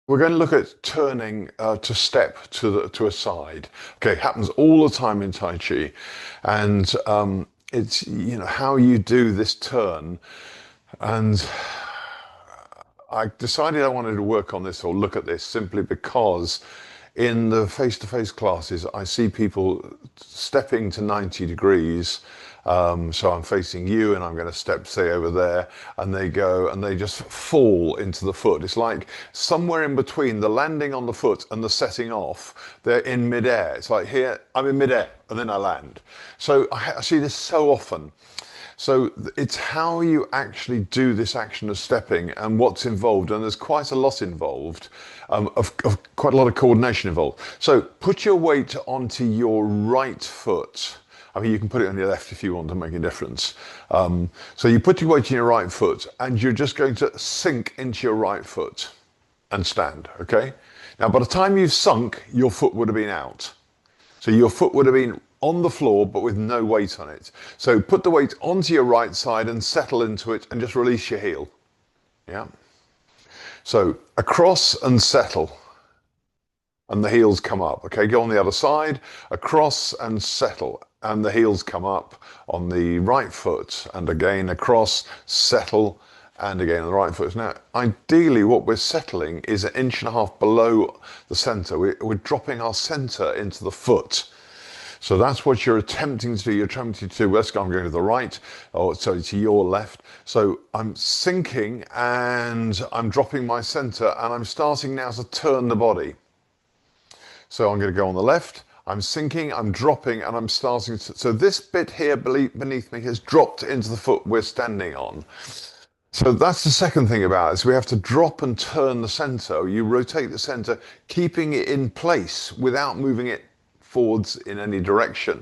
We're going to look at turning to step to a side. Okay, it happens all the time in Tai Chi, and it's how you do this turn. And I decided I wanted to work on this or look at this simply because in the face-to-face classes, I see people stepping to 90 degrees. So I'm facing you and I'm going to step, say, over there, and they go and they just fall into the foot. It's like somewhere in between the landing on the foot and the setting off, they're in midair. It's like here, I'm in midair and then I land. So I see this so often. So it's how you actually do this action of stepping and what's involved, and there's quite a lot involved, of quite a lot of coordination involved. So put your weight onto your right foot. I mean, you can put it on your left if you want to make a difference. So you put your weight on your right foot and you're just going to sink into your right foot and stand, okay? Now, by the time you've sunk, your foot would have been out. So your foot would have been on the floor, but with no weight on it. So put the weight onto your right side and settle into it and just release your heel. Yeah. So across and settle. And the heels come up. Okay, go on the other side, across and settle. And the heels come up on the right foot. And again, across, settle, and again on the right foot. Now, ideally, what we're settling is 1.5 inches below the center. We're dropping our center into the foot. So that's what you're attempting to do. You're attempting to do, let's go, I'm going to the right, or sorry, to your left. So I'm sinking and I'm dropping my center and I'm starting now to turn the body. So I'm going to go on the left, I'm sinking, I'm dropping, and I'm starting to, so this bit here beneath me has dropped into the foot we're standing on. So that's the second thing about it, is we have to drop and turn the center. You rotate the center, keeping it in place without moving it forwards in any direction.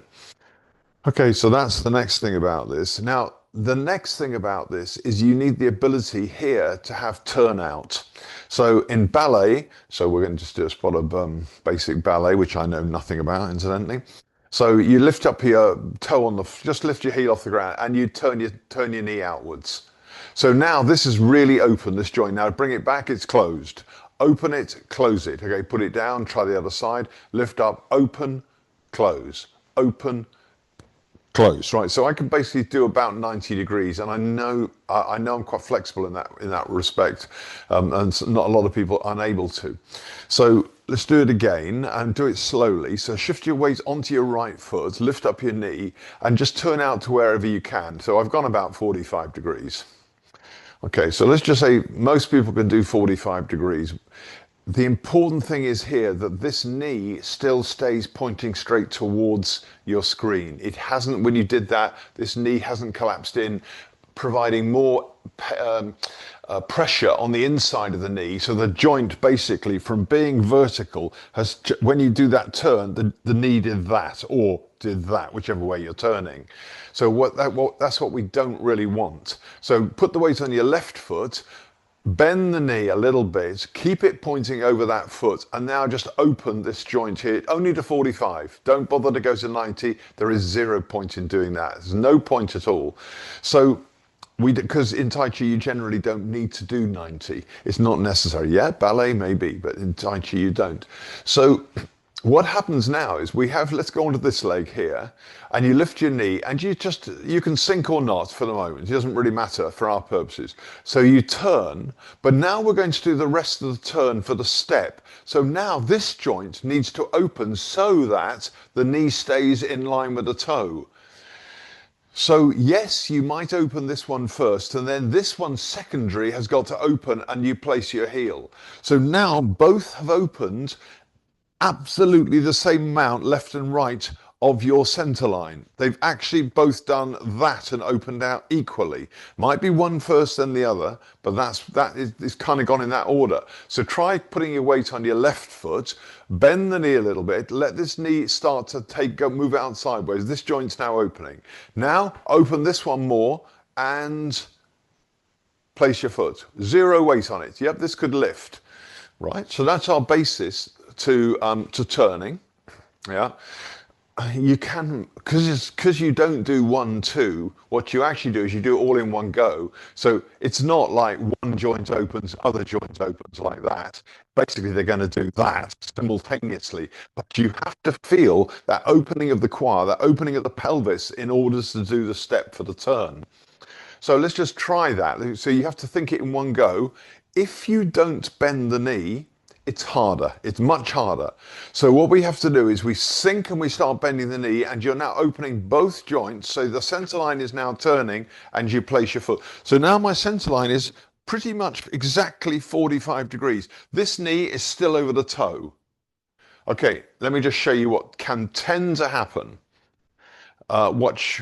Okay, so that's the next thing about this. Now, the next thing about this is you need the ability here to have turnout. So in ballet, so we're going to just do a spot of basic ballet, which I know nothing about, incidentally. So you lift up your toe on the, just lift your heel off the ground and you turn your knee outwards. So now this is really open, this joint. Now bring it back, it's closed. Open it, close it. Okay, put it down, try the other side. Lift up, open, close, open, close. Right, so I can basically do about 90 degrees, and I know I'm quite flexible in that respect, and not a lot of people are unable to. So let's do it again and do it slowly. So shift your weight onto your right foot, lift up your knee, and just turn out to wherever you can. So I've gone about 45 degrees. Okay, so let's just say most people can do 45 degrees. The important thing is here that this knee still stays pointing straight towards your screen. It hasn't, when you did that, this knee hasn't collapsed in, providing more pressure on the inside of the knee. So the joint basically from being vertical has, when you do that turn, the knee did that or did that, whichever way you're turning. So that's what we don't really want. So put the weight on your left foot, bend the knee a little bit, keep it pointing over that foot, and now just open this joint here, only to 45. Don't bother to go to 90. There is 0 point in doing that. There's no point at all. So because in Tai Chi you generally don't need to do 90. It's not necessary. Yeah, ballet maybe, but in Tai Chi you don't. So what happens now is we have, let's go onto this leg here, and you lift your knee, and you can sink or not for the moment. It doesn't really matter for our purposes. So you turn, but now we're going to do the rest of the turn for the step. So now this joint needs to open so that the knee stays in line with the toe. So yes, you might open this one first, and then this one secondary has got to open and you place your heel. So now both have opened absolutely the same amount left and right of your center line. They've actually both done that and opened out equally. Might be one first then the other, but that is kind of gone in that order. So try putting your weight on your left foot, bend the knee a little bit, let this knee start to move out sideways. This joint's now opening. Now open this one more and place your foot. 0 weight on it. Yep, this could lift. Right, so that's our basis to turning. Yeah. You can, because you don't do 1, 2, what you actually do is you do it all in one go. So it's not like one joint opens, other joint opens like that. Basically, they're going to do that simultaneously. But you have to feel that opening of the quad, that opening of the pelvis in order to do the step for the turn. So let's just try that. So you have to think it in one go. If you don't bend the knee, it's harder. It's much harder. So what we have to do is we sink and we start bending the knee, and you're now opening both joints. So the center line is now turning and you place your foot. So now my center line is pretty much exactly 45 degrees. This knee is still over the toe. Okay, let me just show you what can tend to happen. Watch,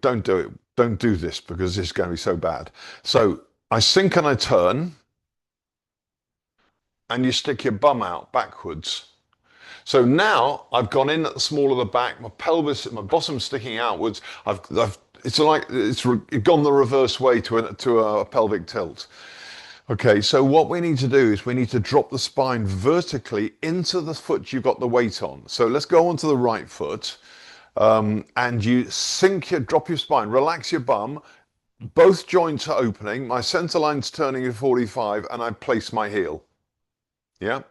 don't do it. Don't do this because it's going to be so bad. So I sink and I turn, and you stick your bum out backwards. So now I've gone in at the small of the back, my pelvis, my bottom sticking outwards. It's like it's gone the reverse way to a pelvic tilt. Okay, so what we need to do is we need to drop the spine vertically into the foot you've got the weight on. So let's go onto the right foot. And you drop your spine, relax your bum, both joints are opening, my center line's turning at 45, and I place my heel. Yeah.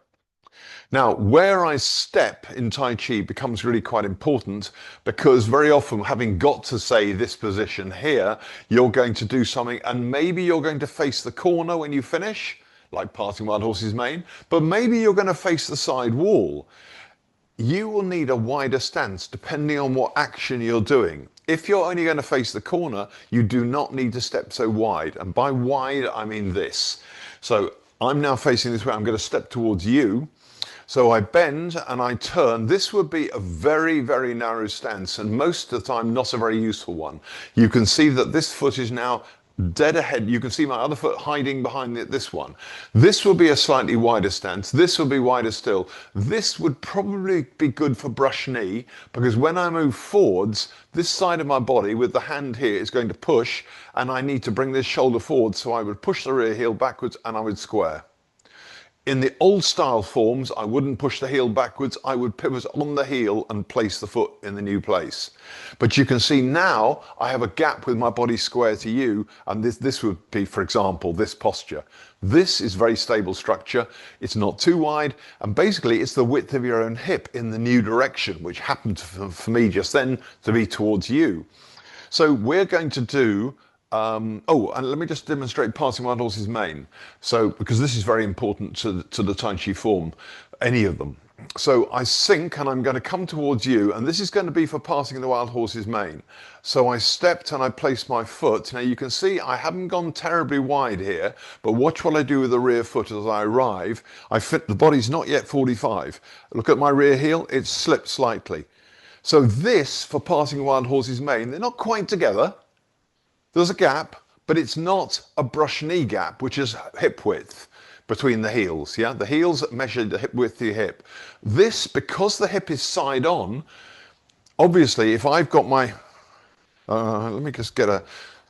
Now, where I step in Tai Chi becomes really quite important, because very often, having got to say this position here, you're going to do something, and maybe you're going to face the corner when you finish, like parting wild horse's mane, but maybe you're going to face the side wall. You will need a wider stance depending on what action you're doing. If you're only going to face the corner, you do not need to step so wide. And by wide, I mean this. So I'm now facing this way. I'm going to step towards you. So I bend and I turn. This would be a very, very narrow stance, and most of the time not a very useful one. You can see that this foot is now dead ahead. You can see my other foot hiding behind this one. This will be a slightly wider stance. This will be wider still. This would probably be good for brush knee, because when I move forwards, this side of my body with the hand here is going to push, and I need to bring this shoulder forward. So I would push the rear heel backwards and I would square. In the old style forms, I wouldn't push the heel backwards. I would pivot on the heel and place the foot in the new place. But you can see now I have a gap with my body square to you, and this would be, for example, this posture. This is very stable structure. It's not too wide, and basically it's the width of your own hip in the new direction, which happened for me just then to be towards you. So we're going to do and let me just demonstrate parting wild horse's mane. So, because this is very important to the Tai Chi form, any of them. So I sink and I'm going to come towards you, and this is going to be for parting the wild horse's mane. So I stepped and I placed my foot. Now you can see I haven't gone terribly wide here, but watch what I do with the rear foot as I arrive. The body's not yet 45. Look at my rear heel, it's slipped slightly. So this, for parting wild horse's mane, they're not quite together. There's a gap, but it's not a brush knee gap, which is hip width between the heels. Yeah, the heels measure the hip width to your hip. This, because the hip is side on, obviously, if I've got my, let me just get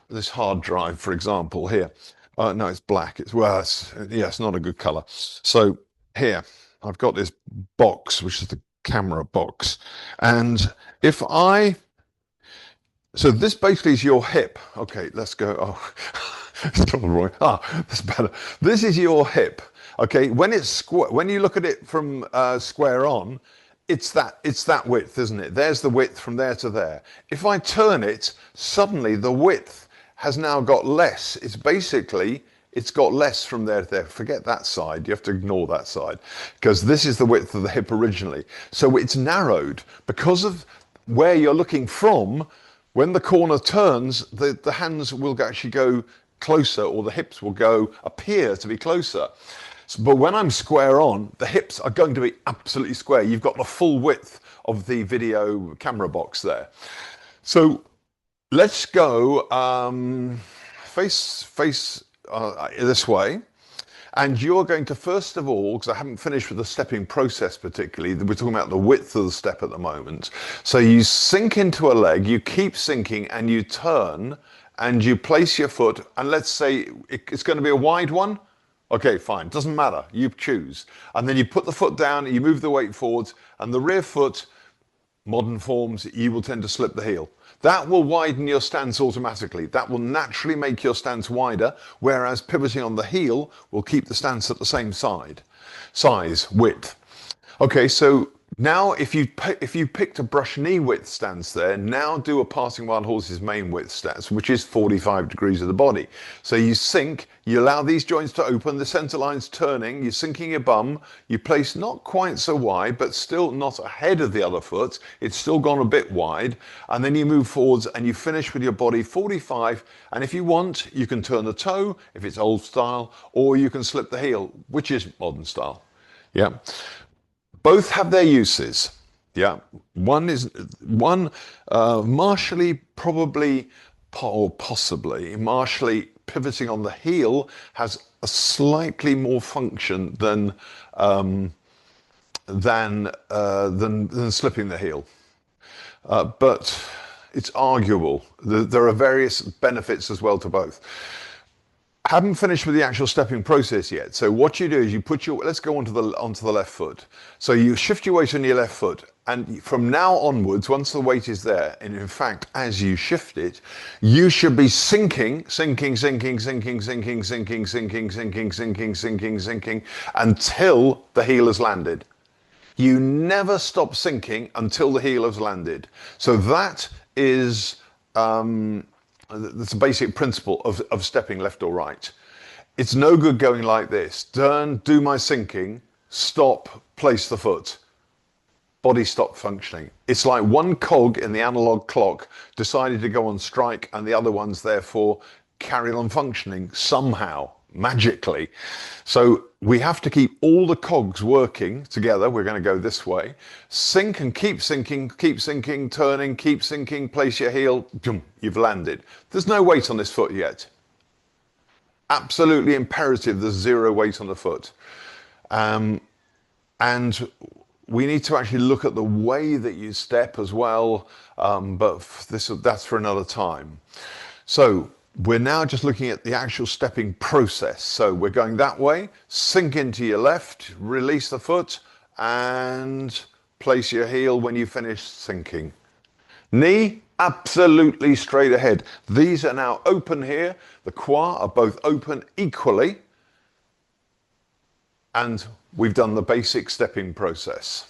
this hard drive, for example, here. No, it's black. It's not a good color. So here, I've got this box, which is the camera box, and if so this basically is your hip. Okay, let's go. Oh, it's not wrong. That's better. This is your hip. Okay, when you look at it from square on, it's that width, isn't it? There's the width from there to there. If I turn it, suddenly the width has now got less. It's got less from there to there. Forget that side. You have to ignore that side, because this is the width of the hip originally. So it's narrowed because of where you're looking from. When the corner turns, the hands will actually go closer, or the hips will appear to be closer. But when I'm square on, the hips are going to be absolutely square. You've got the full width of the video camera box there. So let's go face this way. And you're going to, first of all, because I haven't finished with the stepping process particularly, we're talking about the width of the step at the moment. So you sink into a leg, you keep sinking, and you turn, and you place your foot, and let's say it's going to be a wide one. Okay, fine, doesn't matter, you choose. And then you put the foot down, you move the weight forwards, and the rear foot modern forms, you will tend to slip the heel. That will widen your stance automatically. That will naturally make your stance wider, whereas pivoting on the heel will keep the stance at the same size, width. Okay, so now if you picked a brush knee width stance there, now do a passing wild horse's main width stance, which is 45 degrees of the body. So you sink, you allow these joints to open, the center line's turning, you're sinking your bum, you place not quite so wide, but still not ahead of the other foot, it's still gone a bit wide, and then you move forwards and you finish with your body 45, and if you want, you can turn the toe, if it's old style, or you can slip the heel, which is modern style. Yeah. Both have their uses. Yeah, martially probably or possibly martially pivoting on the heel has a slightly more function than slipping the heel, but it's arguable. There are various benefits as well to both. Haven't finished with the actual stepping process yet. So what you do is you put your, let's go onto the left foot. So you shift your weight on your left foot, and from now onwards, once the weight is there, and in fact, as you shift it, you should be sinking until the heel has landed. You never stop sinking until the heel has landed. So that is that's a basic principle of stepping left or right. It's no good going like this. Do my sinking, stop, place the foot. Body stop functioning. It's like one cog in the analog clock decided to go on strike and the other ones therefore carry on functioning somehow, magically. So we have to keep all the cogs working together. We're going to go this way. Sink and keep sinking, turning, keep sinking, place your heel, boom, you've landed. There's no weight on this foot yet. Absolutely imperative there's zero weight on the foot. And we need to actually look at the way that you step as well, but that's for another time. So we're now just looking at the actual stepping process. So we're going that way, sink into your left, release the foot, and place your heel when you finish sinking. Knee, absolutely straight ahead. These are now open here. The quads are both open equally. And we've done the basic stepping process.